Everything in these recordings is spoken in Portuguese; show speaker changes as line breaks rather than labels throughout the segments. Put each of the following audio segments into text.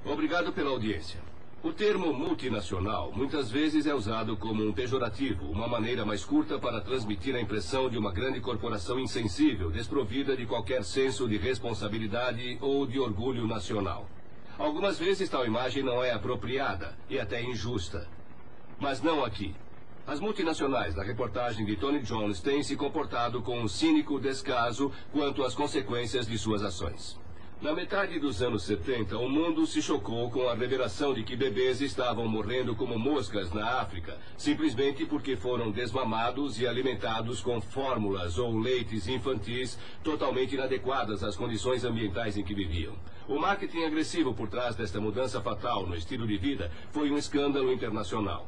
Obrigado pela audiência. O termo multinacional muitas vezes é usado como um pejorativo, uma maneira mais curta para transmitir a impressão de uma grande corporação insensível, desprovida de qualquer senso de responsabilidade ou de orgulho nacional. Algumas vezes tal imagem não é apropriada e até injusta. Mas não aqui. As multinacionais da reportagem de Tony Jones têm se comportado com um cínico descaso quanto às consequências de suas ações. Na metade dos anos 70, o mundo se chocou com a revelação de que bebês estavam morrendo como moscas na África, simplesmente porque foram desmamados e alimentados com fórmulas ou leites infantis totalmente inadequadas às condições ambientais em que viviam. O marketing agressivo por trás desta mudança fatal no estilo de vida foi um escândalo internacional.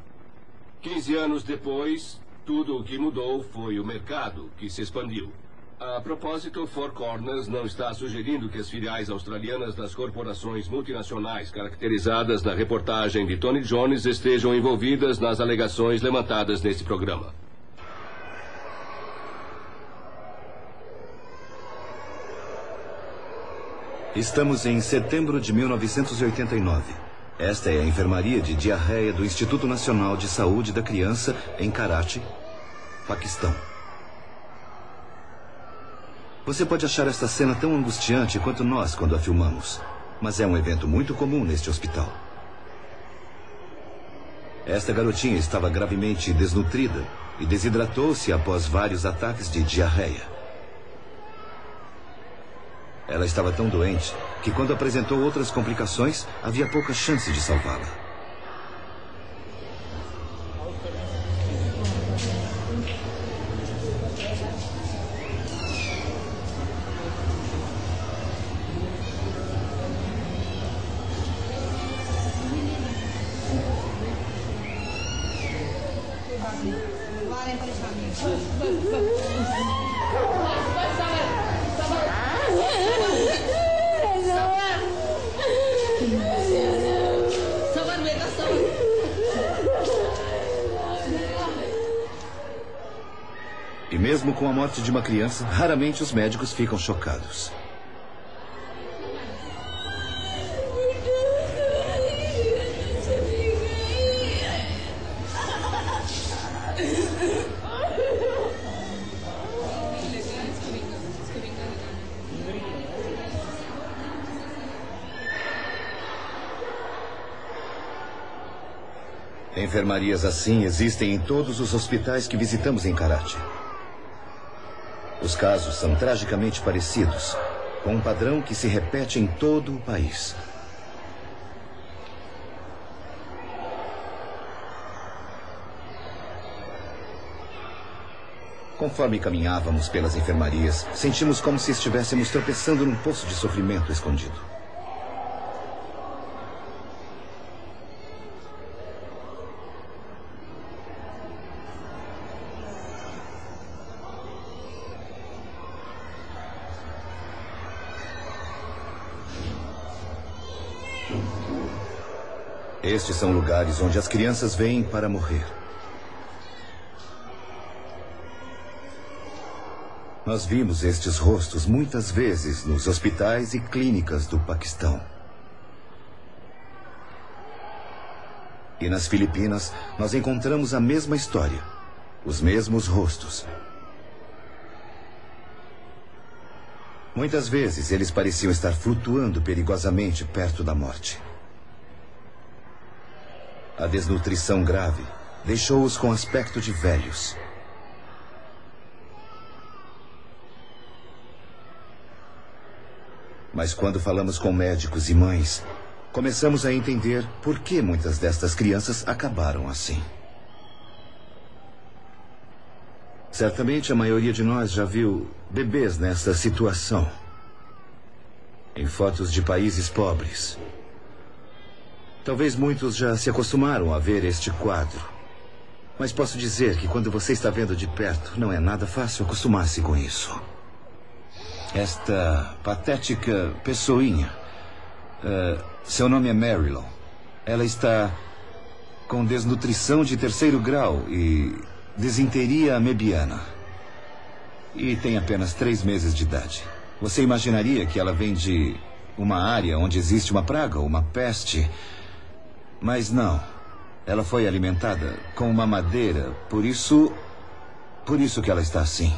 15 anos depois, tudo o que mudou foi o mercado, que se expandiu. A propósito, Four Corners não está sugerindo que as filiais australianas das corporações multinacionais caracterizadas na reportagem de Tony Jones estejam envolvidas nas alegações levantadas neste programa.
Estamos em setembro de 1989. Esta é a enfermaria de diarreia do Instituto Nacional de Saúde da Criança em Karachi, Paquistão. Você pode achar esta cena tão angustiante quanto nós quando a filmamos, mas é um evento muito comum neste hospital. Esta garotinha estava gravemente desnutrida e desidratou-se após vários ataques de diarreia. Ela estava tão doente que quando apresentou outras complicações, havia pouca chance de salvá-la. E mesmo com a morte de uma criança, raramente os médicos ficam chocados. Enfermarias assim existem em todos os hospitais que visitamos em Karachi. Os casos são tragicamente parecidos, com um padrão que se repete em todo o país. Conforme caminhávamos pelas enfermarias, sentimos como se estivéssemos tropeçando num poço de sofrimento escondido. Estes são lugares onde as crianças vêm para morrer. Nós vimos estes rostos muitas vezes nos hospitais e clínicas do Paquistão. E nas Filipinas, nós encontramos a mesma história, os mesmos rostos. Muitas vezes eles pareciam estar flutuando perigosamente perto da morte. A desnutrição grave deixou-os com aspecto de velhos. Mas quando falamos com médicos e mães, começamos a entender por que muitas destas crianças acabaram assim. Certamente a maioria de nós já viu bebês nessa situação, em fotos de países pobres. Talvez muitos já se acostumaram a ver este quadro. Mas posso dizer que quando você está vendo de perto, não é nada fácil acostumar-se com isso. Esta patética pessoinha, seu nome é Marilyn. Ela está com desnutrição de 3º grau e desinteria amebiana. E tem apenas 3 meses de idade. Você imaginaria que ela vem de uma área onde existe uma praga, uma peste. Mas não. Ela foi alimentada com mamadeira, por isso que ela está assim.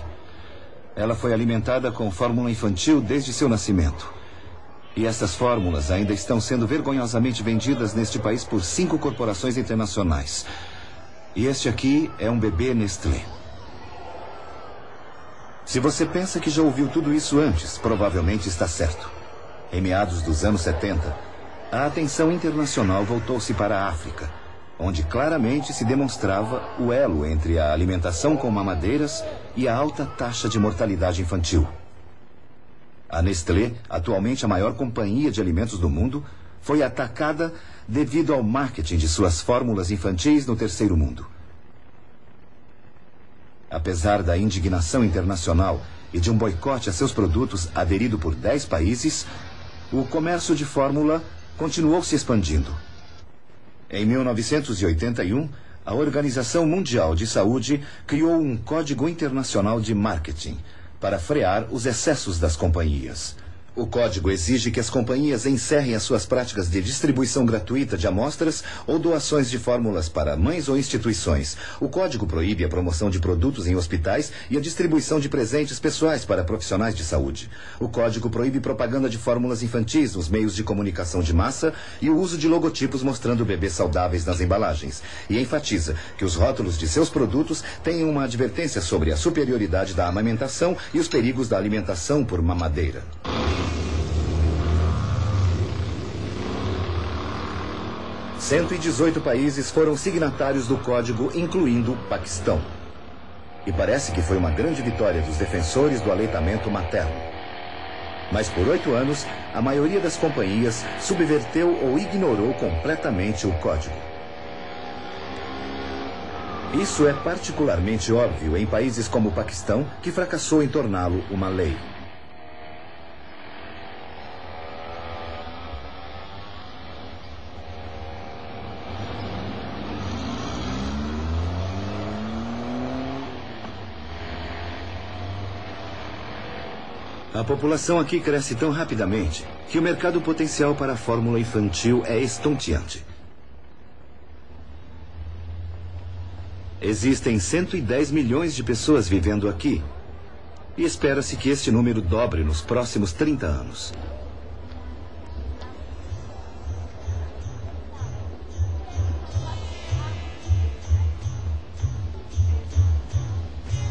Ela foi alimentada com fórmula infantil desde seu nascimento. E essas fórmulas ainda estão sendo vergonhosamente vendidas neste país por 5 corporações internacionais. E este aqui é um bebê Nestlé. Se você pensa que já ouviu tudo isso antes, provavelmente está certo. Em meados dos anos 70, a atenção internacional voltou-se para a África, onde claramente se demonstrava o elo entre a alimentação com mamadeiras e a alta taxa de mortalidade infantil. A Nestlé, atualmente a maior companhia de alimentos do mundo, foi atacada devido ao marketing de suas fórmulas infantis no terceiro mundo. Apesar da indignação internacional e de um boicote a seus produtos aderido por 10 países, o comércio de fórmula continuou se expandindo. Em 1981, a Organização Mundial de Saúde criou um Código Internacional de Marketing para frear os excessos das companhias. O código exige que as companhias encerrem as suas práticas de distribuição gratuita de amostras ou doações de fórmulas para mães ou instituições. O código proíbe a promoção de produtos em hospitais e a distribuição de presentes pessoais para profissionais de saúde. O código proíbe propaganda de fórmulas infantis nos meios de comunicação de massa e o uso de logotipos mostrando bebês saudáveis nas embalagens. E enfatiza que os rótulos de seus produtos tenham uma advertência sobre a superioridade da amamentação e os perigos da alimentação por mamadeira. 118 países foram signatários do código, incluindo o Paquistão. E parece que foi uma grande vitória dos defensores do aleitamento materno. Mas por 8 anos, a maioria das companhias subverteu ou ignorou completamente o código. Isso é particularmente óbvio em países como o Paquistão, que fracassou em torná-lo uma lei. A população aqui cresce tão rapidamente que o mercado potencial para a fórmula infantil é estonteante. Existem 110 milhões de pessoas vivendo aqui e espera-se que este número dobre nos próximos 30 anos.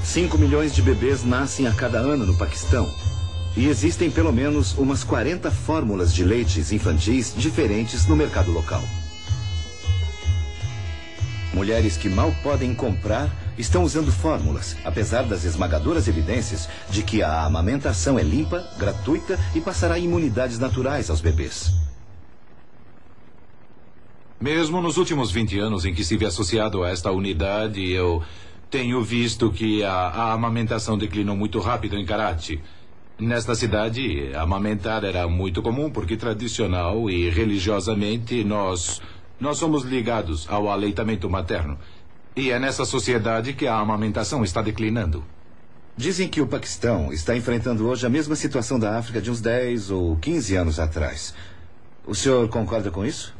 Cinco milhões de bebês nascem a cada ano no Paquistão. E existem pelo menos umas 40 fórmulas de leites infantis diferentes no mercado local. Mulheres que mal podem comprar estão usando fórmulas, apesar das esmagadoras evidências de que a amamentação é limpa, gratuita e passará imunidades naturais aos bebês.
Mesmo nos últimos 20 anos em que estive associado a esta unidade, eu tenho visto que a amamentação declinou muito rápido em Karachi. Nesta cidade, amamentar era muito comum porque tradicional e religiosamente nós somos ligados ao aleitamento materno. E é nessa sociedade que a amamentação está declinando.
Dizem que o Paquistão está enfrentando hoje a mesma situação da África de uns 10 ou 15 anos atrás. O senhor concorda com isso?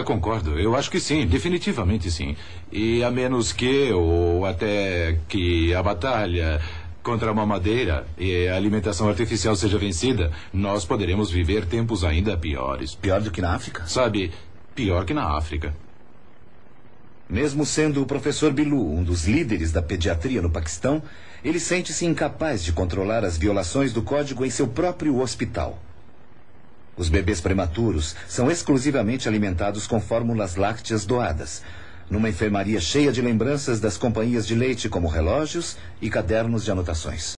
Concordo. Eu acho que sim, definitivamente sim. E a menos que, ou até que a batalha contra a mamadeira e a alimentação artificial seja vencida, nós poderemos viver tempos ainda piores.
Pior do que na África?
Sabe, pior que na África.
Mesmo sendo o professor Bilu um dos líderes da pediatria no Paquistão, ele sente-se incapaz de controlar as violações do código em seu próprio hospital. Os bebês prematuros são exclusivamente alimentados com fórmulas lácteas doadas, numa enfermaria cheia de lembranças das companhias de leite como relógios e cadernos de anotações.